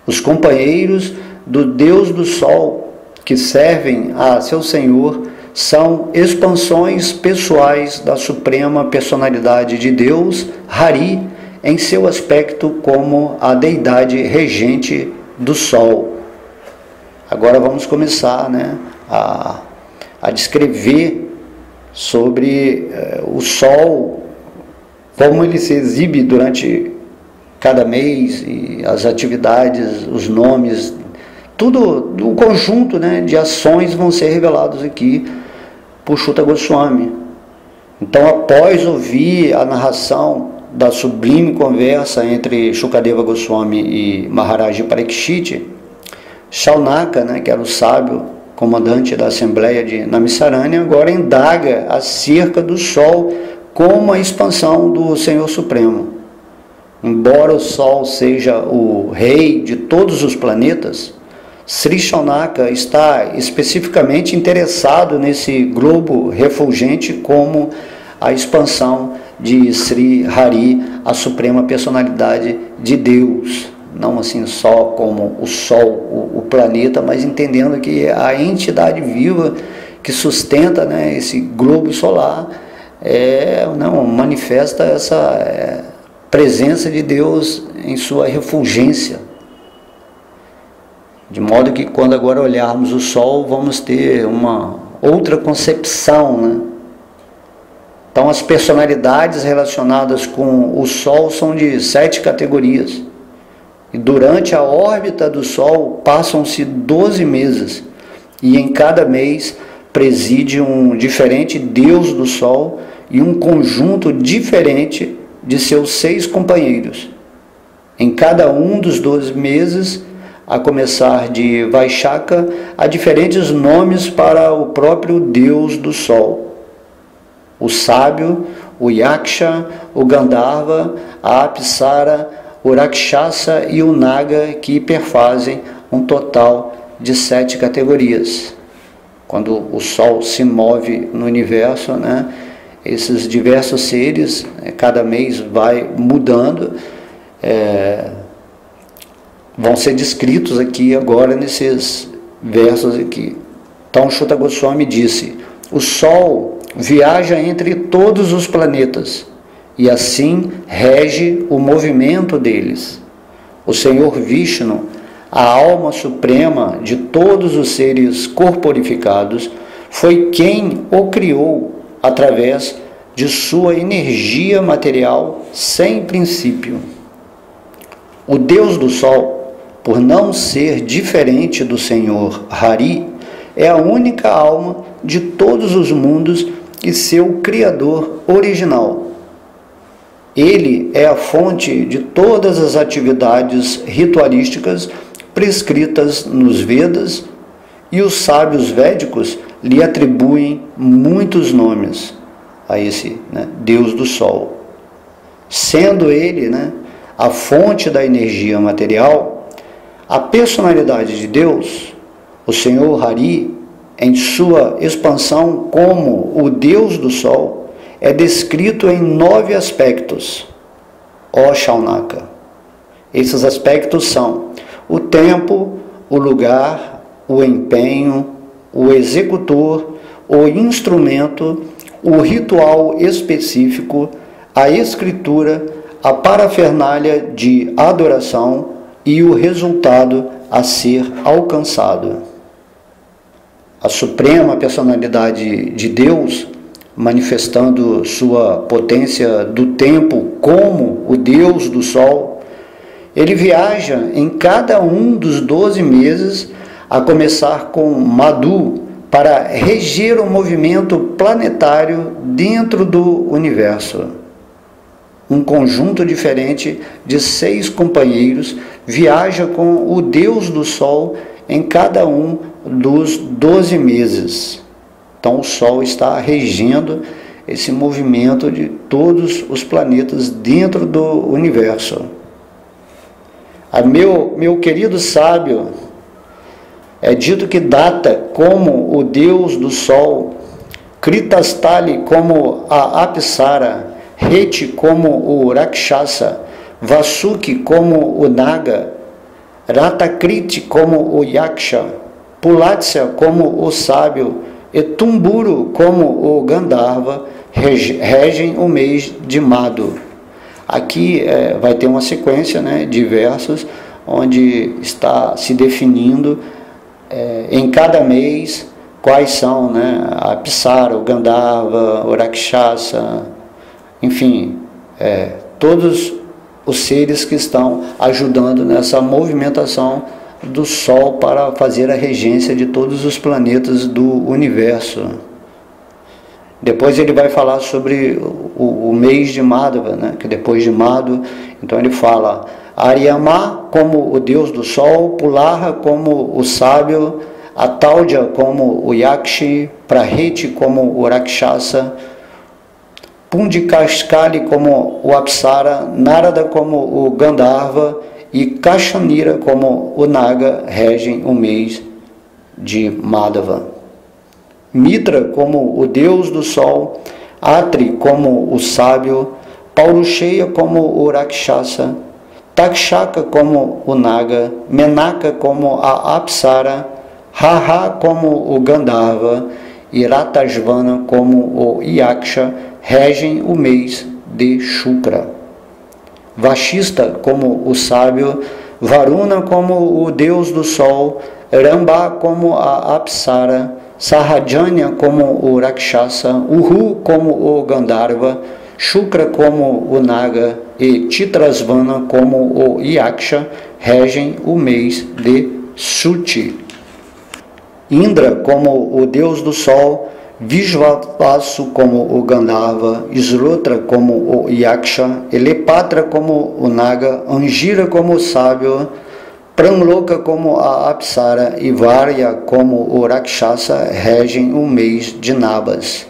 Os companheiros do Deus do Sol que servem a seu Senhor são expansões pessoais da Suprema Personalidade de Deus, Hari, em seu aspecto como a deidade regente do Sol. Agora vamos começar, né, a descrever sobre o Sol, como ele se exibe durante cada mês, e as atividades, os nomes, tudo, um conjunto, né, de ações vão ser revelados aqui por Shuta Goswami. Então, após ouvir a narração da sublime conversa entre Shukadeva Goswami e Maharaj Parikshit, Shaunaka, né, que era o sábio comandante da Assembleia de Namisaranya, agora indaga acerca do Sol como a expansão do Senhor Supremo. Embora o Sol seja o rei de todos os planetas, Sri Shaunaka está especificamente interessado nesse globo refulgente como a expansão de Sri Hari, a suprema personalidade de Deus. Não assim só como o Sol, o planeta, mas entendendo que a entidade viva que sustenta, né, esse globo solar manifesta essa presença de Deus em sua refulgência. De modo que, quando agora olharmos o Sol, vamos ter uma outra concepção, né? Então, as personalidades relacionadas com o Sol são de 7 categorias. E durante a órbita do Sol passam-se 12 meses. E em cada mês preside um diferente Deus do Sol e um conjunto diferente de seus 6 companheiros. Em cada um dos 12 meses, a começar de Vaishaka, há diferentes nomes para o próprio Deus do Sol. O sábio, o Yaksha, o Gandharva, a Apsara, o Rakshasa e o Naga, que perfazem um total de 7 categorias. Quando o Sol se move no universo, né, esses diversos seres, cada mês vai mudando, vão ser descritos aqui agora nesses versos aqui. Então, Shuta Goswami disse: o Sol viaja entre todos os planetas e assim rege o movimento deles. O Senhor Vishnu, a alma suprema de todos os seres corporificados, foi quem o criou através de sua energia material sem princípio. O Deus do Sol, por não ser diferente do Senhor Hari, é a única alma de todos os mundos e seu Criador original. Ele é a fonte de todas as atividades ritualísticas prescritas nos Vedas, e os sábios védicos lhe atribuem muitos nomes a esse Deus do Sol. Sendo ele a fonte da energia material, a personalidade de Deus, o Senhor Hari, em sua expansão como o Deus do Sol, é descrito em 9 aspectos, ó Shaunaka. Esses aspectos são o tempo, o lugar, o empenho, o executor, o instrumento, o ritual específico, a escritura, a parafernália de adoração e o resultado a ser alcançado. A suprema personalidade de Deus, manifestando sua potência do tempo como o Deus do Sol, ele viaja em cada um dos 12 meses, a começar com Madhu, para reger o movimento planetário dentro do universo. Um conjunto diferente de 6 companheiros viaja com o Deus do Sol em cada um dos 12 meses. Então o Sol está regendo esse movimento de todos os planetas dentro do universo. Meu querido sábio, é dito que Data como o Deus do Sol, Kritastali como a Apsara, Reti como o Rakshasa, Vasuki como o Naga, Ratakriti como o Yaksha, Pulatsya como o Sábio e Tumburu como o Gandharva regem o mês de Madhu. Aqui vai ter uma sequência de versos onde está se definindo em cada mês quais são a Apsara, o Gandharva, o Rakshasa, enfim, todos os seres que estão ajudando nessa movimentação do Sol para fazer a regência de todos os planetas do universo. Depois ele vai falar sobre o mês de Madhava, que depois de Madhu, então ele fala Aryama como o Deus do Sol, Pularra como o Sábio, Ataudya como o Yakshi, Praheti como o Rakshasa, Pundikaskali como o Apsara, Narada como o Gandharva e Kashanira como o Naga regem o mês de Madhava. Mitra como o Deus do Sol, Atri como o Sábio, Paurusheya como o Rakshasa, Takshaka como o Naga, Menaka como a Apsara, Haha como o Gandharva e Ratasvana como o Yaksha regem o mês de Shukra. Vashista como o Sábio, Varuna como o Deus do Sol, Ramba como a Apsara, Sahajanya como o Rakshasa, Uhu como o Gandharva, Shukra como o Naga e Titrasvana como o Yaksha regem o mês de Suti. Indra como o Deus do Sol, Vishvapasu como o Gandharva, Isrotra como o Yaksha, Elepatra como o Naga, Angira como o Sábio, Pramloka como a Apsara e Varya como o Rakshasa regem o mês de Nabas.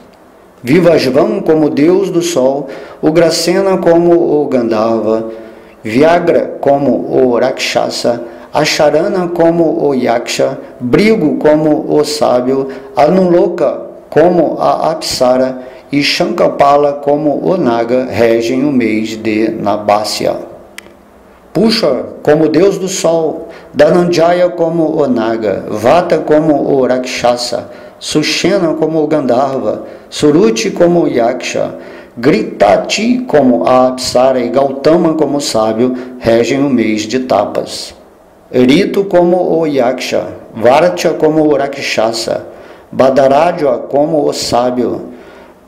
Vivasvan como Deus do Sol, Ugrasena como o Gandharva, Vyagra como o Rakshasa, Asharana como o Yaksha, Brigo como o Sábio, Anuloka como a Apsara e Shankapala como o Naga regem o mês de Nabasya. Pusha como Deus do Sol, Dhananjaya como o Naga, Vata como o Rakshasa, Sushena como o Gandharva, Suruchi como o Yaksha, Gritati como a Apsara e Gautama como o Sábio regem o mês de Tapas. Rito como o Yaksha, Varatya como o Rakshasa, Badaradya como o Sábio,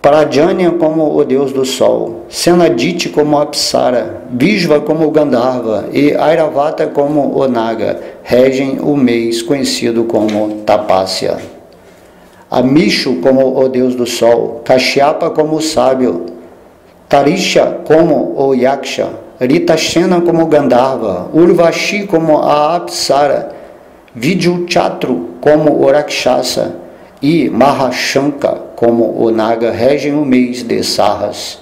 Prajanya como o deus do sol, Senaditi como Apsara, Vishva como o Gandharva e Airavata como o Naga regem o mês conhecido como Tapasya. Amishu como o deus do sol, Kashyapa como o sábio, Tarisha como o Yaksha, Ritashena como o Gandharva, Urvashi como a Apsara, Vidyuchatru como o Rakshasa e Mahashanka como o Naga regem o mês de Sarras.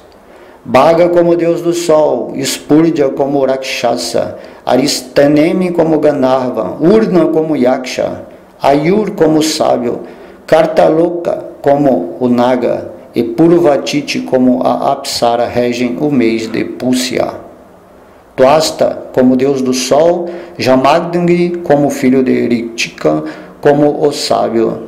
Bhaga como deus do sol, Spurja como Rakshasa, Aristanemi como Gandharva, Urna como Yaksha, Ayur como sábio, Kartaloka como o Naga e Purvatiti como a Apsara regem o mês de Pusya. Twasta como deus do sol, Jamagdangri como filho de Ritika como o sábio,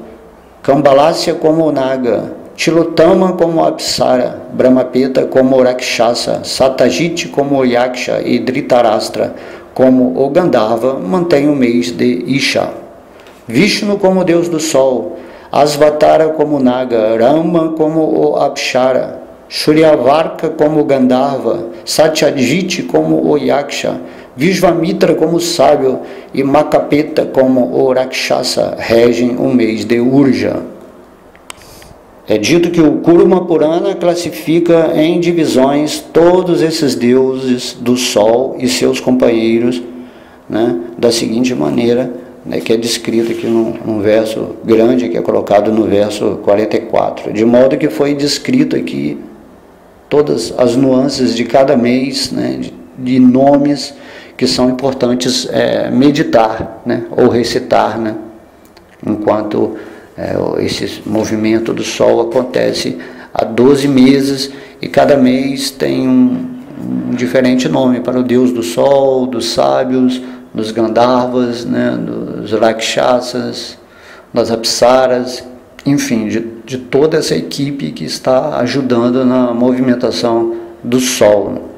Kambalasya como o Naga, Tilotama como Apsara, Brahmapeta como o Rakshasa, Satajiti como o Yaksha e Dhritarashtra como o Gandharva mantém o mês de Isha. Vishnu como deus do sol, Asvatara como o Naga, Rama como o Apsara, Suryavarka como o Gandharva, Satyajiti como o Yaksha, Vishvamitra como o sábio e Makapeta como o Rakshasa regem o mês de Urja. É dito que o Kurma Purana classifica em divisões todos esses deuses do sol e seus companheiros, né, da seguinte maneira, né, que é descrito aqui num verso grande, que é colocado no verso 44. De modo que foi descrito aqui todas as nuances de cada mês, né, de nomes que são importantes meditar, né, ou recitar, né, enquanto esse movimento do Sol acontece há 12 meses e cada mês tem um diferente nome para o Deus do Sol, dos sábios, dos Gandharvas, né, dos Rakshasas, das Apsaras, enfim, de toda essa equipe que está ajudando na movimentação do Sol.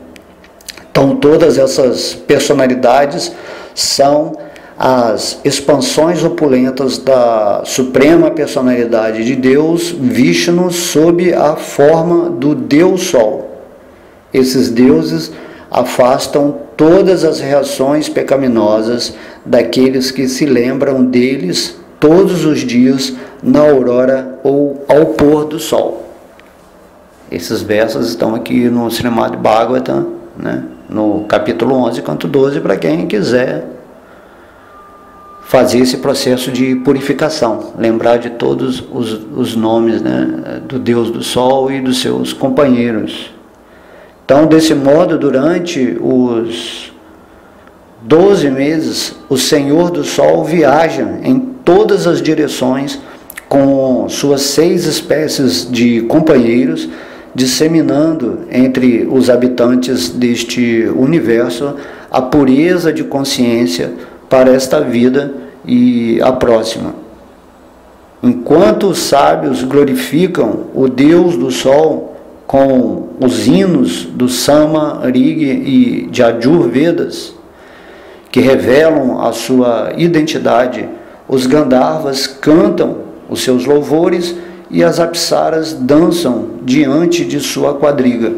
Então, todas essas personalidades são as expansões opulentas da suprema personalidade de Deus, Vishnu, sob a forma do Deus Sol. Esses deuses afastam todas as reações pecaminosas daqueles que se lembram deles todos os dias na aurora ou ao pôr do sol. Esses versos estão aqui no Srimad Bhagavatam, né, no capítulo 11, canto 12, para quem quiser fazer esse processo de purificação, lembrar de todos os nomes, né, do Deus do Sol e dos seus companheiros. Então, desse modo, durante os 12 meses, o Senhor do Sol viaja em todas as direções com suas 6 espécies de companheiros, disseminando entre os habitantes deste universo a pureza de consciência para esta vida e a próxima. Enquanto os sábios glorificam o Deus do Sol com os hinos do Sama, Rig e de Ajur Vedas, que revelam a sua identidade, os Gandharvas cantam os seus louvores e as Apsaras dançam diante de sua quadriga.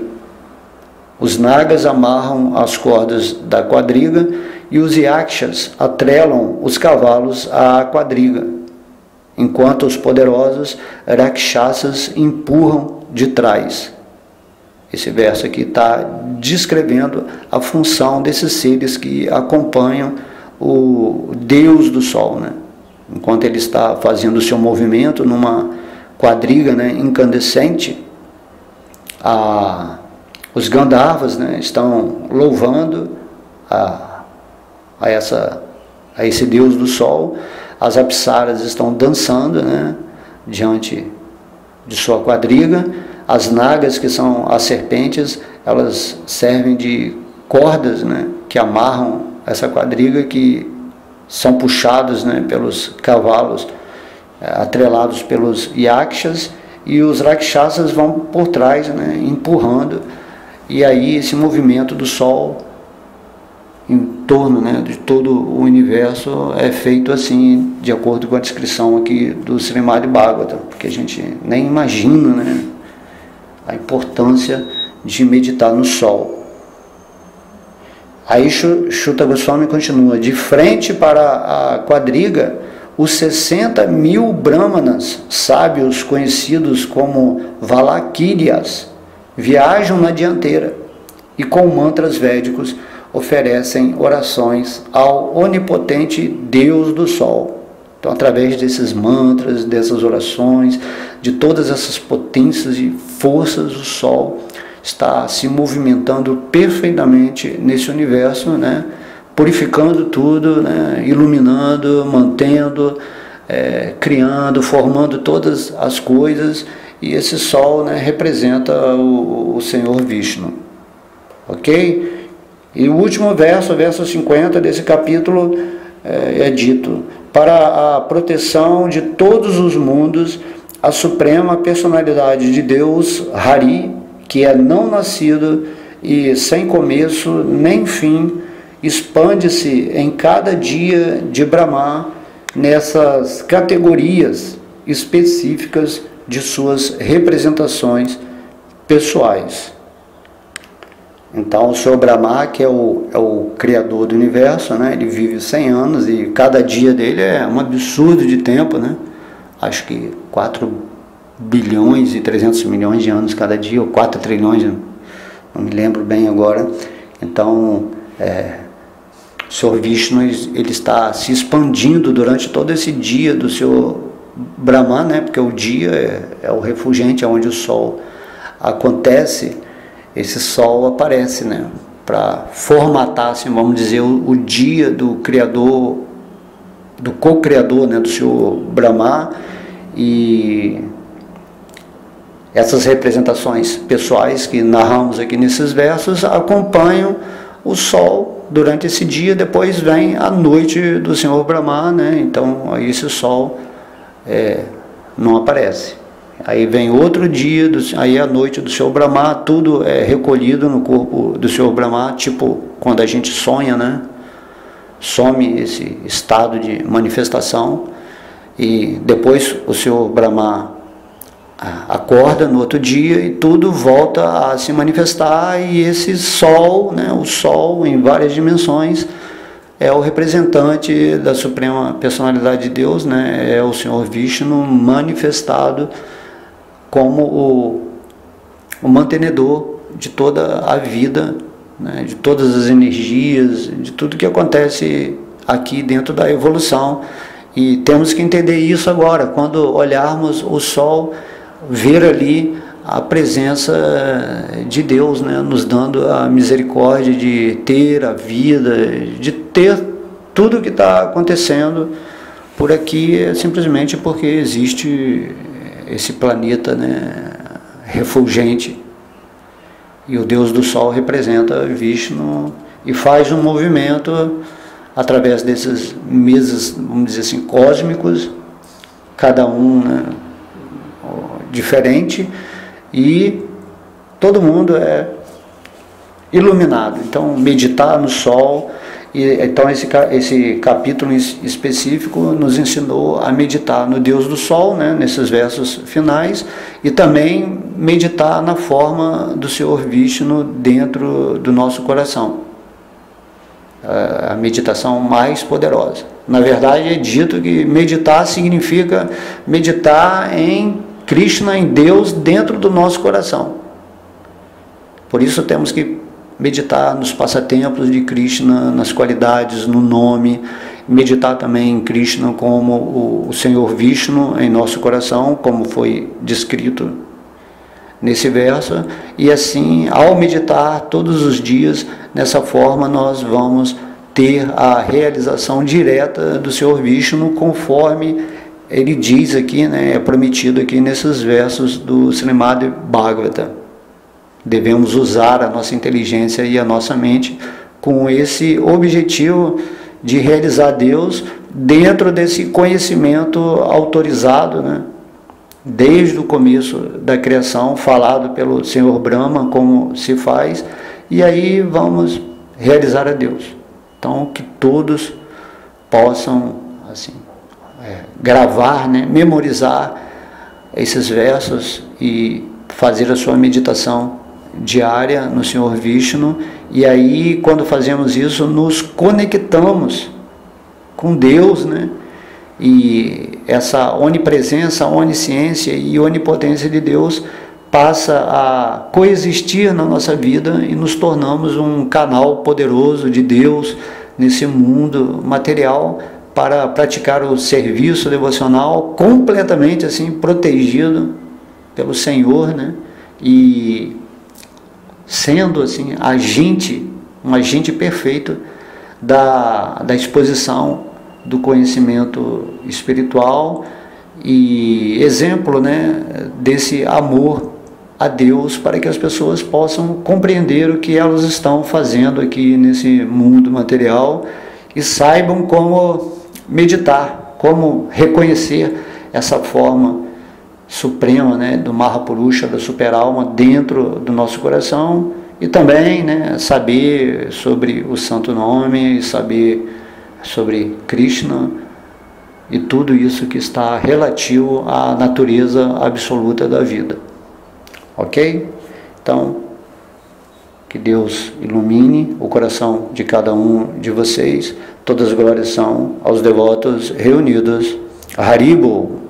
Os Nagas amarram as cordas da quadriga e os Yakshas atrelam os cavalos à quadriga, enquanto os poderosos Rakshasas empurram de trás. Esse verso aqui está descrevendo a função desses seres que acompanham o Deus do Sol, né? Enquanto ele está fazendo o seu movimento numa quadriga, né, incandescente, os Gandharvas, né, estão louvando a esse Deus do Sol, as Apsaras estão dançando, né, diante de sua quadriga, as Nagas, que são as serpentes, elas servem de cordas, né, que amarram essa quadriga, que são puxados, né, pelos cavalos, atrelados pelos Yakshas, e os Rakshasas vão por trás, né, empurrando, e aí esse movimento do Sol em torno, né, de todo o universo é feito assim, de acordo com a descrição aqui do Srimad Bhagavatam, porque a gente nem imagina, né, a importância de meditar no sol. Aí Chuta Goswami continua: de frente para a quadriga, os 60.000 brahmanas, sábios conhecidos como Valakiryas, viajam na dianteira e com mantras védicos oferecem orações ao onipotente Deus do Sol. Então, através desses mantras, dessas orações, de todas essas potências e forças, o Sol está se movimentando perfeitamente nesse universo, né? Purificando tudo, né? Iluminando, mantendo, criando, formando todas as coisas, e esse Sol, né, representa o Senhor Vishnu. Ok? E o último verso, verso 50 desse capítulo, é dito: para a proteção de todos os mundos, a suprema personalidade de Deus, Hari, que é não nascido e sem começo nem fim, expande-se em cada dia de Brahma nessas categorias específicas de suas representações pessoais. Então, o Senhor Brahma, que é o criador do universo, né? Ele vive 100 anos e cada dia dele é um absurdo de tempo, né? Acho que 4 bilhões e 300 milhões de anos cada dia, ou 4 trilhões, não me lembro bem agora. Então, o Senhor Vishnu, ele está se expandindo durante todo esse dia do Senhor Brahma, né? Porque o dia é o refulgente, é onde o sol acontece. Esse sol aparece, né? Para formatar, assim, vamos dizer, o dia do Criador, do co-criador, né? Do Senhor Brahma. E essas representações pessoais que narramos aqui nesses versos acompanham o sol durante esse dia. Depois vem a noite do Senhor Brahma, né? Então aí esse sol não aparece. Aí vem outro dia, aí a noite do Senhor Brahma, tudo é recolhido no corpo do Senhor Brahma, tipo quando a gente sonha, né? Some esse estado de manifestação, e depois o Senhor Brahma acorda no outro dia e tudo volta a se manifestar, e esse sol, né? O sol em várias dimensões, é o representante da Suprema Personalidade de Deus, né? É o Senhor Vishnu manifestado como o mantenedor de toda a vida, né? De todas as energias, de tudo que acontece aqui dentro da evolução. E temos que entender isso agora, quando olharmos o Sol, ver ali a presença de Deus, né? Nos dando a misericórdia de ter a vida, de ter tudo o que está acontecendo por aqui, simplesmente porque existe esse planeta, né, refulgente, e o Deus do Sol representa Vishnu e faz um movimento através desses mesas, vamos dizer assim, cósmicos, cada um, né, diferente, e todo mundo é iluminado. Então, meditar no Sol. E então esse capítulo específico nos ensinou a meditar no Deus do Sol, né, nesses versos finais, e também meditar na forma do Senhor Vishnu dentro do nosso coração. A meditação mais poderosa. Na verdade, é dito que meditar significa meditar em Krishna, em Deus, dentro do nosso coração. Por isso temos que meditar nos passatempos de Krishna, nas qualidades, no nome, meditar também em Krishna como o Senhor Vishnu em nosso coração, como foi descrito nesse verso, e assim, ao meditar todos os dias, dessa forma nós vamos ter a realização direta do Senhor Vishnu, conforme ele diz aqui, né, é prometido aqui nesses versos do Srimad Bhagavata. Devemos usar a nossa inteligência e a nossa mente com esse objetivo de realizar Deus dentro desse conhecimento autorizado, né? Desde o começo da criação, falado pelo Senhor Brahma, como se faz, e aí vamos realizar a Deus. Então, que todos possam assim, gravar, né? Memorizar esses versos e fazer a sua meditação diária no Senhor Vishnu, e aí quando fazemos isso nos conectamos com Deus, né? E essa onipresença, onisciência e onipotência de Deus passa a coexistir na nossa vida e nos tornamos um canal poderoso de Deus nesse mundo material para praticar o serviço devocional completamente assim protegido pelo Senhor, né? E sendo assim um agente perfeito da exposição do conhecimento espiritual e exemplo, né, desse amor a Deus, para que as pessoas possam compreender o que elas estão fazendo aqui nesse mundo material e saibam como meditar, como reconhecer essa forma suprema, né, do Mahapurusha, da super-alma dentro do nosso coração, e também, né, saber sobre o santo nome, saber sobre Krishna e tudo isso que está relativo à natureza absoluta da vida. Ok? Então, que Deus ilumine o coração de cada um de vocês. Todas as glórias são aos devotos reunidos. Haribo!